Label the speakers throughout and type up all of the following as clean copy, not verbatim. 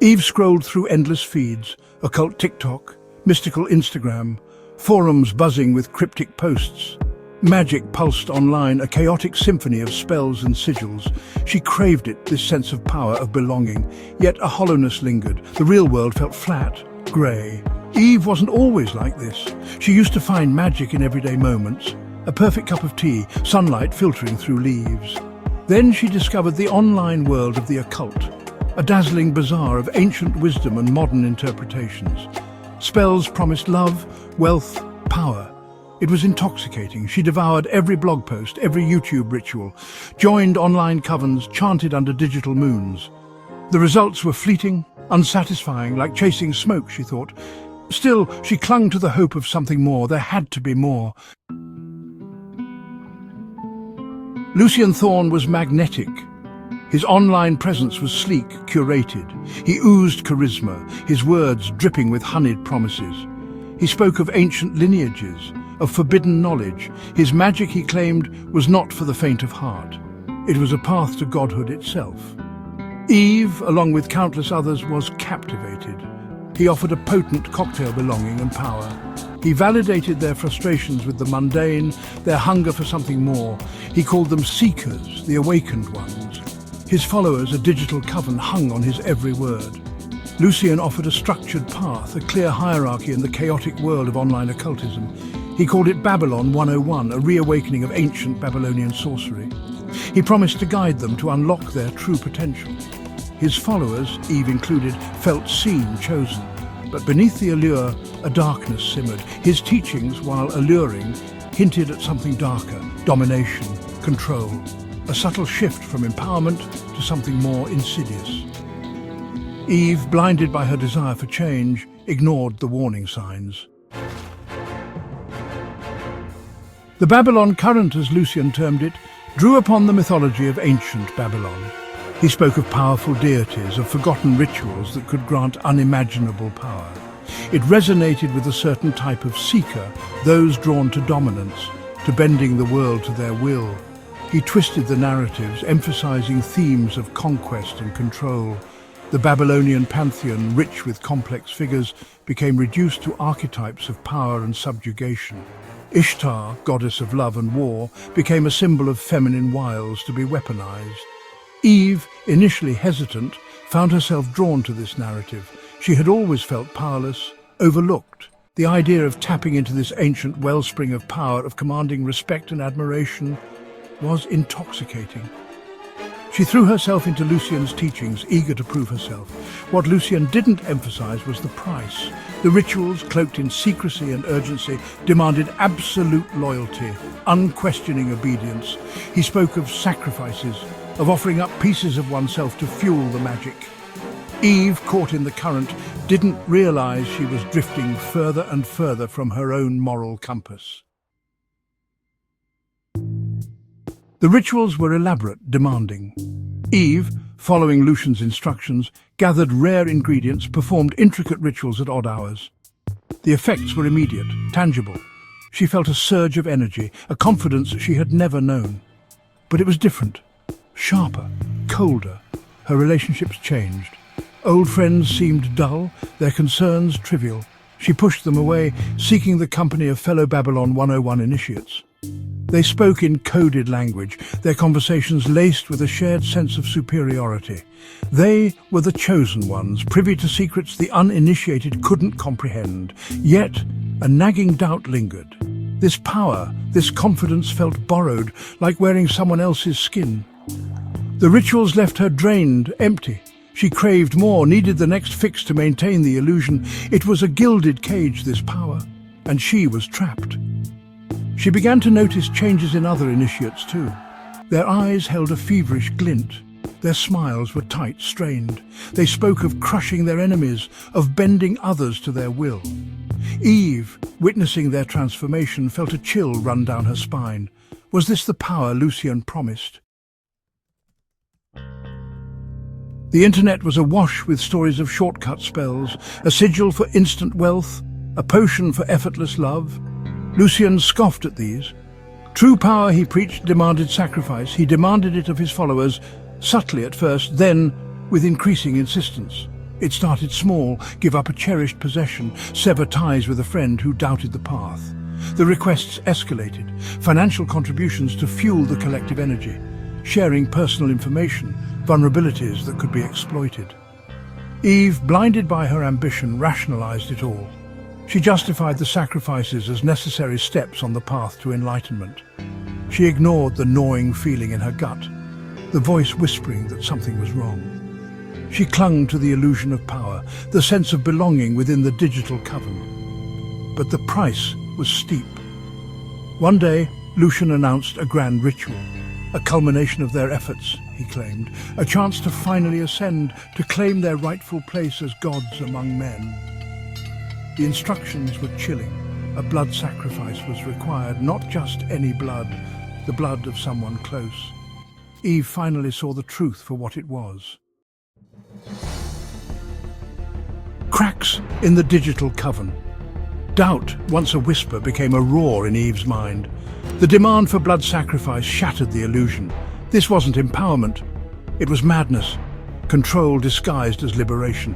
Speaker 1: Eve scrolled through endless feeds, occult TikTok, mystical Instagram, forums buzzing with cryptic posts. Magick pulsed online, a chaotic symphony of spells and sigils. She craved it, this sense of power, of belonging, yet a hollowness lingered. The real world felt flat, grey. Eve wasn't always like this. She used to find magic in everyday moments, a perfect cup of tea, sunlight filtering through leaves. Then she discovered the online world of the occult, a dazzling bazaar of ancient wisdom and modern interpretations. Spells promised love, wealth, power. It was intoxicating. She devoured every blog post, every YouTube ritual, joined online covens, chanted under digital moons. The results were fleeting, unsatisfying, like chasing smoke, she thought. Still, she clung to the hope of something more. There had to be more. Lucian Thorne was magnetic. His online presence was sleek, curated. He oozed charisma, his words dripping with honeyed promises. He spoke of ancient lineages, of forbidden knowledge. His magic, he claimed, was not for the faint of heart. It was a path to godhood itself. Eve, along with countless others, was captivated. He offered a potent cocktail belonging and power. He validated their frustrations with the mundane, their hunger for something more. He called them seekers, the awakened ones. His followers, a digital coven, hung on his every word. Lucian offered a structured path, a clear hierarchy in the chaotic world of online occultism. He called it Babylon 101, a reawakening of ancient Babylonian sorcery. He promised to guide them to unlock their true potential. His followers, Eve included, felt seen, chosen. But beneath the allure, a darkness simmered. His teachings, while alluring, hinted at something darker: domination, control. A subtle shift from empowerment to something more insidious. Eve, blinded by her desire for change, ignored the warning signs. The Babylon current, as Lucian termed it, drew upon the mythology of ancient Babylon. He spoke of powerful deities, of forgotten rituals that could grant unimaginable power. It resonated with a certain type of seeker, those drawn to dominance, to bending the world to their will. He twisted the narratives, emphasizing themes of conquest and control. The Babylonian pantheon, rich with complex figures, became reduced to archetypes of power and subjugation. Ishtar, goddess of love and war, became a symbol of feminine wiles to be weaponized. Eve, initially hesitant, found herself drawn to this narrative. She had always felt powerless, overlooked. The idea of tapping into this ancient wellspring of power, of commanding respect and admiration, was intoxicating. She threw herself into Lucian's teachings, eager to prove herself. What Lucian didn't emphasize was the price. The rituals, cloaked in secrecy and urgency, demanded absolute loyalty, unquestioning obedience. He spoke of sacrifices, of offering up pieces of oneself to fuel the magic. Eve, caught in the current, didn't realize she was drifting further and further from her own moral compass. The rituals were elaborate, demanding. Eve, following Lucian's instructions, gathered rare ingredients, performed intricate rituals at odd hours. The effects were immediate, tangible. She felt a surge of energy, a confidence she had never known. But it was different, sharper, colder. Her relationships changed. Old friends seemed dull, their concerns trivial. She pushed them away, seeking the company of fellow Babylon 101 initiates. They spoke in coded language, their conversations laced with a shared sense of superiority. They were the chosen ones, privy to secrets the uninitiated couldn't comprehend. Yet, a nagging doubt lingered. This power, this confidence felt borrowed, like wearing someone else's skin. The rituals left her drained, empty. She craved more, needed the next fix to maintain the illusion. It was a gilded cage, this power, and she was trapped. She began to notice changes in other initiates too. Their eyes held a feverish glint. Their smiles were tight, strained. They spoke of crushing their enemies, of bending others to their will. Eve, witnessing their transformation, felt a chill run down her spine. Was this the power Lucian promised? The internet was awash with stories of shortcut spells, a sigil for instant wealth, a potion for effortless love. Lucian scoffed at these. True power, he preached, demanded sacrifice. He demanded it of his followers, subtly at first, then with increasing insistence. It started small: give up a cherished possession, sever ties with a friend who doubted the path. The requests escalated: financial contributions to fuel the collective energy, sharing personal information, vulnerabilities that could be exploited. Eve, blinded by her ambition, rationalized it all. She justified the sacrifices as necessary steps on the path to enlightenment. She ignored the gnawing feeling in her gut, the voice whispering that something was wrong. She clung to the illusion of power, the sense of belonging within the digital coven. But the price was steep. One day, Lucian announced a grand ritual, a culmination of their efforts, he claimed, a chance to finally ascend, to claim their rightful place as gods among men. The instructions were chilling. A blood sacrifice was required, not just any blood, the blood of someone close. Eve finally saw the truth for what it was. Cracks in the digital coven. Doubt, once a whisper, became a roar in Eve's mind. The demand for blood sacrifice shattered the illusion. This wasn't empowerment. It was madness, control disguised as liberation.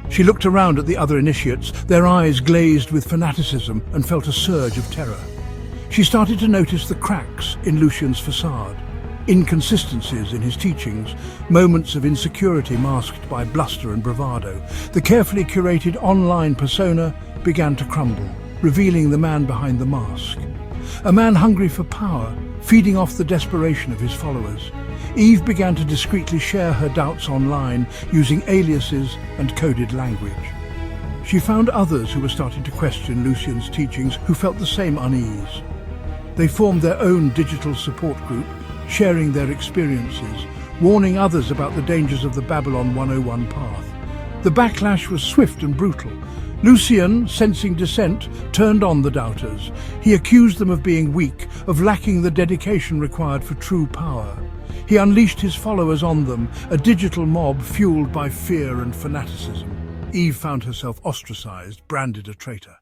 Speaker 1: She looked around at the other initiates, their eyes glazed with fanaticism, and felt a surge of terror. She started to notice the cracks in Lucian's facade, inconsistencies in his teachings, moments of insecurity masked by bluster and bravado. The carefully curated online persona began to crumble, revealing the man behind the mask. A man hungry for power, feeding off the desperation of his followers. Eve began to discreetly share her doubts online, using aliases and coded language. She found others who were starting to question Lucian's teachings, who felt the same unease. They formed their own digital support group, sharing their experiences, warning others about the dangers of the Babylon 101 path. The backlash was swift and brutal. Lucian, sensing dissent, turned on the doubters. He accused them of being weak, of lacking the dedication required for true power. He unleashed his followers on them, a digital mob fueled by fear and fanaticism. Eve found herself ostracized, branded a traitor.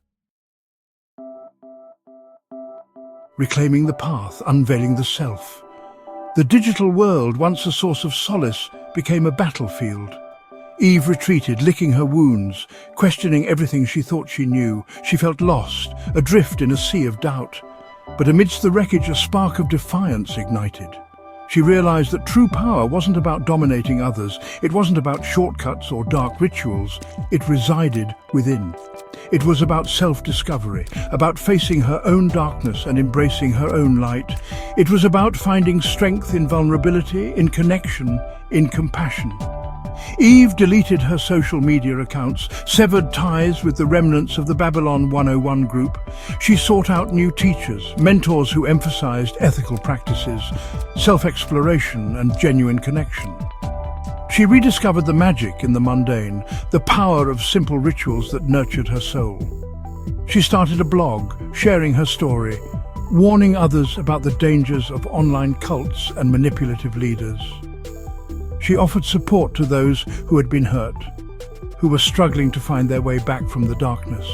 Speaker 1: Reclaiming the path, unveiling the self. The digital world, once a source of solace, became a battlefield. Eve retreated, licking her wounds, questioning everything she thought she knew. She felt lost, adrift in a sea of doubt. But amidst the wreckage, a spark of defiance ignited. She realized that true power wasn't about dominating others. It wasn't about shortcuts or dark rituals. It resided within. It was about self-discovery, about facing her own darkness and embracing her own light. It was about finding strength in vulnerability, in connection, in compassion. Eve deleted her social media accounts, severed ties with the remnants of the Babylon 101 group. She sought out new teachers, mentors who emphasized ethical practices, self-exploration and genuine connection. She rediscovered the magic in the mundane, the power of simple rituals that nurtured her soul. She started a blog, sharing her story, warning others about the dangers of online cults and manipulative leaders. She offered support to those who had been hurt, who were struggling to find their way back from the darkness.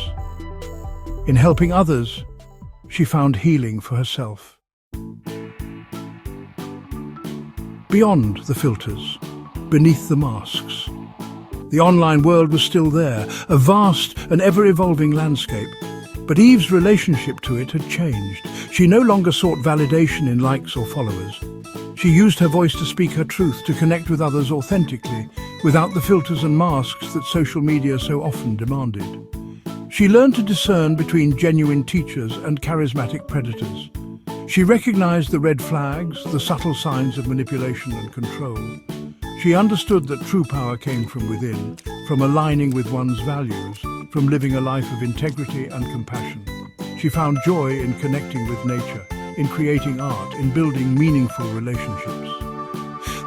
Speaker 1: In helping others, she found healing for herself. Beyond the filters, beneath the masks, the online world was still there, a vast and ever-evolving landscape. But Eve's relationship to it had changed. She no longer sought validation in likes or followers. She used her voice to speak her truth, to connect with others authentically, without the filters and masks that social media so often demanded. She learned to discern between genuine teachers and charismatic predators. She recognized the red flags, the subtle signs of manipulation and control. She understood that true power came from within, from aligning with one's values, from living a life of integrity and compassion. She found joy in connecting with nature, in creating art, in building meaningful relationships.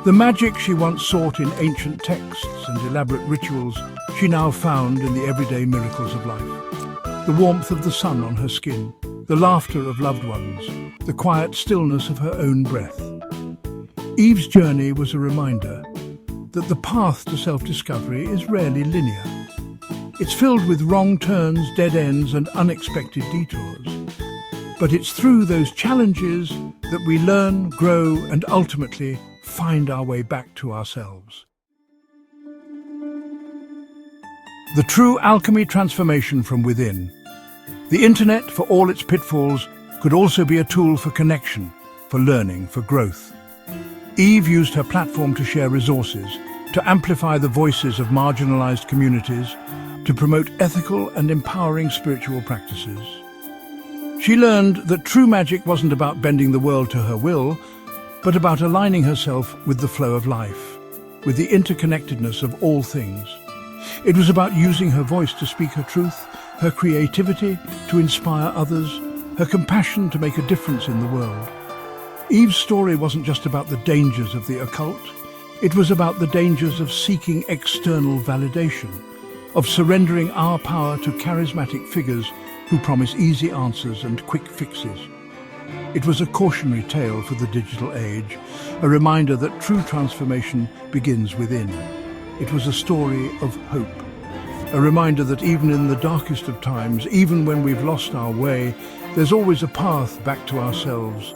Speaker 1: The magic she once sought in ancient texts and elaborate rituals, she now found in the everyday miracles of life. The warmth of the sun on her skin, the laughter of loved ones, the quiet stillness of her own breath. Eve's journey was a reminder that the path to self-discovery is rarely linear. It's filled with wrong turns, dead ends, and unexpected detours. But it's through those challenges that we learn, grow, and ultimately find our way back to ourselves. The true alchemy transformation from within. The internet, for all its pitfalls, could also be a tool for connection, for learning, for growth. Eve used her platform to share resources, to amplify the voices of marginalized communities, to promote ethical and empowering spiritual practices. She learned that true magic wasn't about bending the world to her will, but about aligning herself with the flow of life, with the interconnectedness of all things. It was about using her voice to speak her truth, her creativity to inspire others, her compassion to make a difference in the world. Eve's story wasn't just about the dangers of the occult. It was about the dangers of seeking external validation, of surrendering our power to charismatic figures who promise easy answers and quick fixes. It was a cautionary tale for the digital age, a reminder that true transformation begins within. It was a story of hope, a reminder that even in the darkest of times, even when we've lost our way, there's always a path back to ourselves,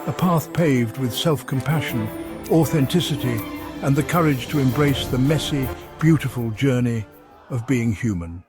Speaker 1: a path paved with self-compassion, authenticity, and the courage to embrace the messy, beautiful journey of being human.